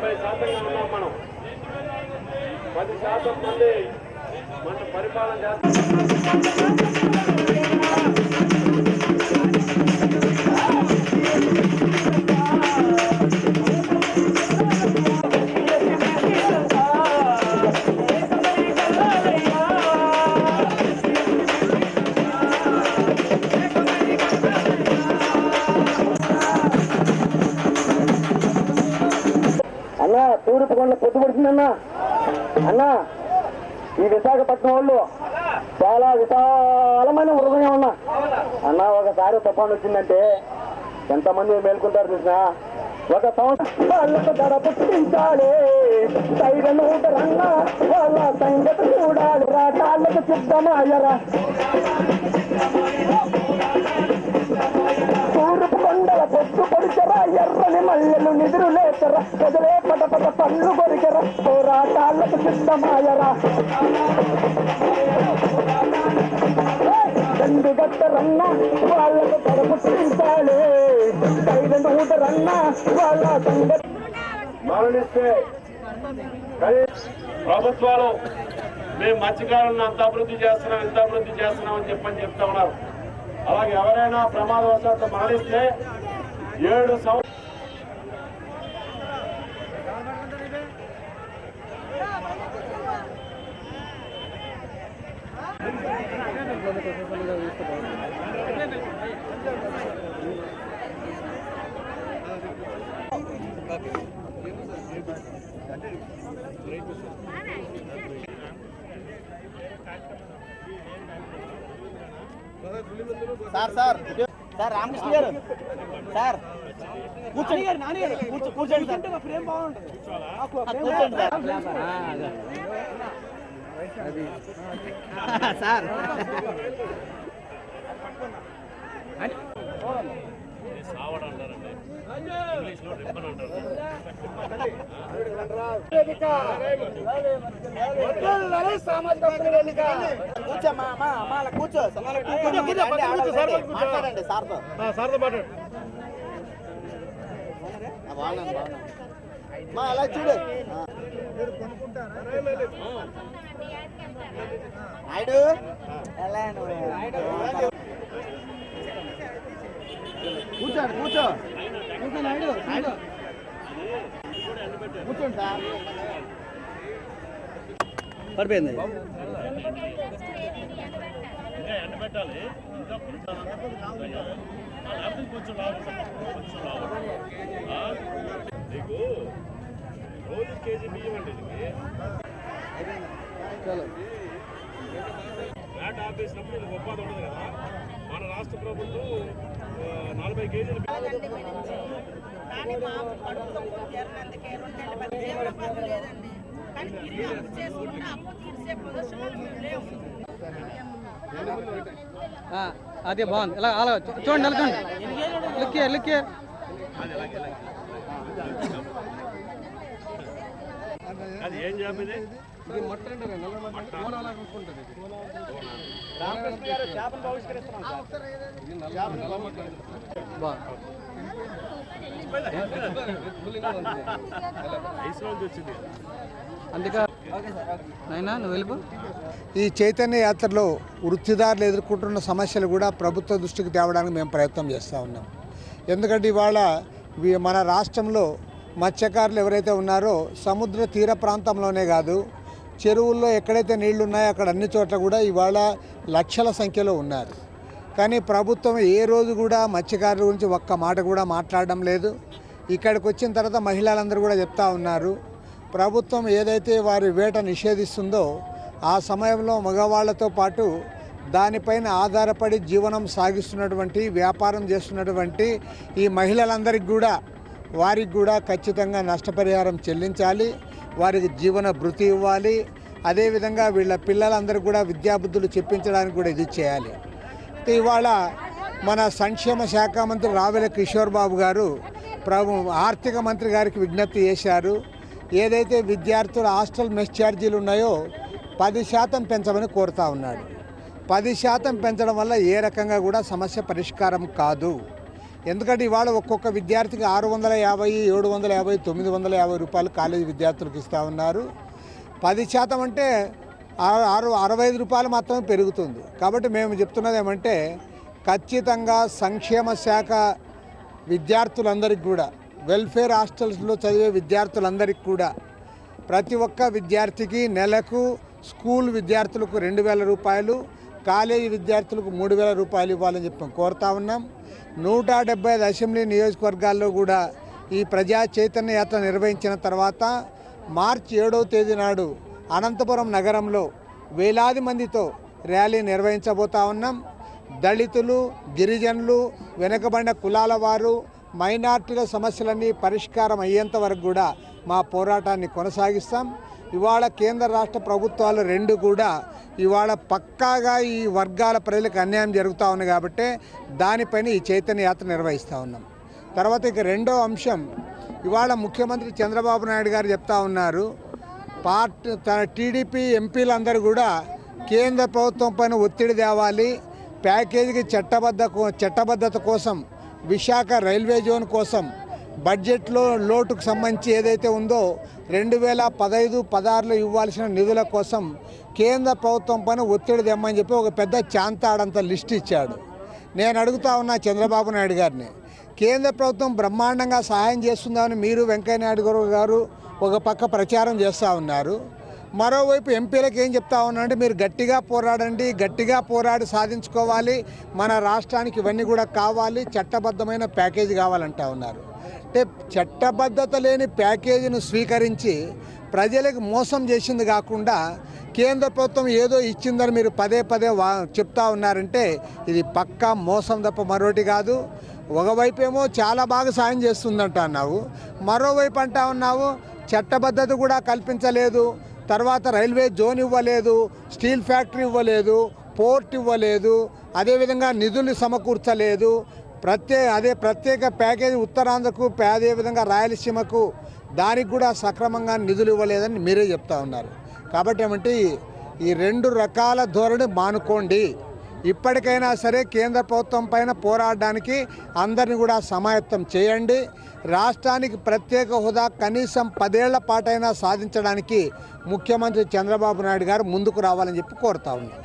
70% ఉన్నాం మనం. 10% మంది మన పరిపాలన చేస్తాం. అన్నా తూర్పు కొండ పొద్దుపడుతుందన్నా. అన్నా ఈ విశాఖపట్నం వాళ్ళు చాలా విశాలమైన హృదయం అన్నా. అన్నా ఒకసారి తుఫాను వచ్చిందంటే ఎంతమంది మేల్కొంటారు చూసినా. ఒక సంవత్సరాలకు ధర పుట్టించాలి, రైతులన్నా వాళ్ళ సంగతి చూడాలి, రాటాలకు సిద్ధమాయరా. తూర్పు కొండల పొత్తు పొడిచరా, ఎర్రని మల్లెలు నిధులు లేచరా, ప్రజలే పట పళ్ళు కొరికరా, పోరాటాలకు సిద్ధమాయరా. రెండు గట్టరన్నా వాళ్ళకు ధర పుట్టించాలి, రైతు ఊటరన్నా వాళ్ళ సంగతి. మరణిస్తే ప్రభుత్వాలు మేము మత్స్యకారులను అంత అభివృద్ధి చేస్తున్నాం ఇంత అభివృద్ధి చేస్తున్నాం అని చెప్తా ఉన్నారు. అలాగే ఎవరైనా ప్రమాదవశాత్తు మరణిస్తే 7 సంవత్సరాలు సార్ సార్ సార్ రామకృష్ణ గారు సార్ కూర్చోండి కూర్చోండి సార్ మాట్లాడండి సార్తో అలా చూడు నాయుడు కూర్చోండి కూర్చో నాయుడు కూర్చోండి సార్ పడిపోయింది ఎండబెట్టాలి. నీకు రోజు కేజీ బియ్యం అండి ఫ్లాట్ ఆపేసినప్పుడు ఇది ఒప్పందం ఉండదు కదా. మన రాష్ట్ర ప్రభుత్వం 40 కేజీలు అదే బాగుంది. ఇలా అలా చూడండి వెళ్ళకండి. లుక్ అది ఏం జాబ్ ఇది? అందుకే నైనా నువ్వు వెళ్ళిపో. ఈ చైతన్య యాత్రలో వృత్తిదారులు ఎదుర్కొంటున్న సమస్యలు కూడా ప్రభుత్వ దృష్టికి తేవడానికి మేము ప్రయత్నం చేస్తూ ఉన్నాం. ఎందుకంటే ఇవాళ మన రాష్ట్రంలో మత్స్యకారులు ఎవరైతే ఉన్నారో సముద్ర తీర ప్రాంతంలోనే కాదు, చెరువుల్లో ఎక్కడైతే నీళ్లు ఉన్నాయో అక్కడ అన్ని చోట్ల కూడా ఇవాళ లక్షల సంఖ్యలో ఉన్నారు. కానీ ప్రభుత్వం ఏ రోజు కూడా మత్స్యకారుల గురించి ఒక్క మాట కూడా మాట్లాడడం లేదు. ఇక్కడికి వచ్చిన తర్వాత మహిళలందరూ కూడా చెప్తా ఉన్నారు, ప్రభుత్వం ఏదైతే వారి వేట నిషేధిస్తుందో ఆ సమయంలో మగవాళ్లతో పాటు దానిపైన ఆధారపడి జీవనం సాగిస్తున్నటువంటి వ్యాపారం చేస్తున్నటువంటి ఈ మహిళలందరికీ కూడా వారికి కూడా ఖచ్చితంగా నష్టపరిహారం చెల్లించాలి, వారికి జీవన భృతి ఇవ్వాలి. అదేవిధంగా వీళ్ళ పిల్లలందరికీ కూడా విద్యాబుద్ధులు చెప్పించడానికి కూడా ఇది చేయాలి. ఇవాళ మన సంక్షేమ శాఖ మంత్రి రావెల కిషోర్ బాబు గారు ఆర్థిక మంత్రి గారికి విజ్ఞప్తి చేశారు. ఏదైతే విద్యార్థుల హాస్టల్ మెస్ ఛార్జీలు ఉన్నాయో 10% పెంచమని కోరుతా ఉన్నాడు. 10% పెంచడం వల్ల ఏ రకంగా కూడా సమస్య పరిష్కారం కాదు. ఎందుకంటే ఇవాళ ఒక్కొక్క విద్యార్థికి 650, 750, 950 రూపాయలు కాలేజీ విద్యార్థులకు ఇస్తూ ఉన్నారు. 10% అంటే 65 రూపాయలు మాత్రమే పెరుగుతుంది. కాబట్టి మేము చెప్తున్నది ఏమంటే ఖచ్చితంగా సంక్షేమ శాఖ విద్యార్థులందరికీ కూడా, వెల్ఫేర్ హాస్టల్స్లో చదివే విద్యార్థులందరికీ కూడా ప్రతి ఒక్క విద్యార్థికి నెలకు స్కూల్ విద్యార్థులకు 2000 రూపాయలు, కాలేజీ విద్యార్థులకు 3000 రూపాయలు ఇవ్వాలని చెప్పి కోరుతా ఉన్నాం. 175 అసెంబ్లీ నియోజకవర్గాల్లో కూడా ఈ ప్రజా చైతన్య యాత్ర నిర్వహించిన తర్వాత మార్చి 7వ తేదీ నాడు అనంతపురం నగరంలో వేలాది మందితో ర్యాలీ నిర్వహించబోతా ఉన్నాం. దళితులు, గిరిజనులు, వెనుకబడిన కులాల వారు, మైనార్టీల సమస్యలన్నీ పరిష్కారం అయ్యేంత వరకు కూడా మా పోరాటాన్ని కొనసాగిస్తాం. ఇవాళ కేంద్ర రాష్ట్ర ప్రభుత్వాలు రెండు కూడా ఇవాళ పక్కాగా ఈ వర్గాల ప్రజలకు అన్యాయం జరుగుతూ ఉంది కాబట్టి దానిపైన ఈ చైతన్య యాత్ర నిర్వహిస్తూ ఉన్నాం. తర్వాత ఇక రెండో అంశం, ఇవాళ ముఖ్యమంత్రి చంద్రబాబు నాయుడు గారు చెప్తా ఉన్నారు, తన టీడీపీ ఎంపీలందరూ కూడా కేంద్ర ప్రభుత్వం పైన ఒత్తిడి తేవాలి, ప్యాకేజీకి చట్టబద్ధత కోసం, విశాఖ రైల్వే జోన్ కోసం బడ్జెట్లో లోటుకు సంబంధించి ఏదైతే ఉందో 2015-16లో ఇవ్వాల్సిన నిధుల కోసం కేంద్ర ప్రభుత్వం పైన ఒత్తిడి తెమ్మని చెప్పి ఒక పెద్ద చాంతాడంత లిస్ట్ ఇచ్చాడు. నేను అడుగుతా ఉన్నా చంద్రబాబు నాయుడు గారిని, కేంద్ర ప్రభుత్వం బ్రహ్మాండంగా సహాయం చేస్తుందని మీరు వెంకయ్య నాయుడు గారు ఒక పక్క ప్రచారం చేస్తూ ఉన్నారు. మరోవైపు ఎంపీలకు ఏం చెప్తా ఉన్నారంటే మీరు గట్టిగా పోరాడండి, గట్టిగా పోరాడి సాధించుకోవాలి, మన రాష్ట్రానికి ఇవన్నీ కూడా కావాలి, చట్టబద్ధమైన ప్యాకేజీ కావాలంటా ఉన్నారు. అంటే చట్టబద్ధత లేని ప్యాకేజీని స్వీకరించి ప్రజలకు మోసం చేసింది కాకుండా కేంద్ర ప్రభుత్వం ఏదో ఇచ్చిందని మీరు పదే చెప్తా ఉన్నారంటే ఇది పక్కా మోసం తప్ప మరొకటి కాదు. ఒకవైపు ఏమో చాలా బాగా సాయం చేస్తుందంట అన్నావు, మరోవైపు అంటా ఉన్నావు చట్టబద్ధత కూడా కల్పించలేదు, తర్వాత రైల్వే జోన్ ఇవ్వలేదు, స్టీల్ ఫ్యాక్టరీ ఇవ్వలేదు, పోర్ట్ ఇవ్వలేదు, అదేవిధంగా నిధులు సమకూర్చలేదు, ప్రత్యేక ప్యాకేజీ ఉత్తరాంధ్రకు, అదేవిధంగా రాయలసీమకు దానికి కూడా సక్రమంగా నిధులు ఇవ్వలేదని మీరే చెప్తా ఉన్నారు. కాబట్టి ఏమంటే ఈ రెండు రకాల ధోరణి మానుకోండి. ఇప్పటికైనా సరే కేంద్ర ప్రభుత్వం పైన పోరాడడానికి అందరినీ కూడా సమాయత్తం చేయండి. రాష్ట్రానికి ప్రత్యేక హోదా కనీసం 10 ఏళ్ల పాటైనా సాధించడానికి ముఖ్యమంత్రి చంద్రబాబు నాయుడు గారు ముందుకు రావాలని చెప్పి కోరుతా ఉన్నాం.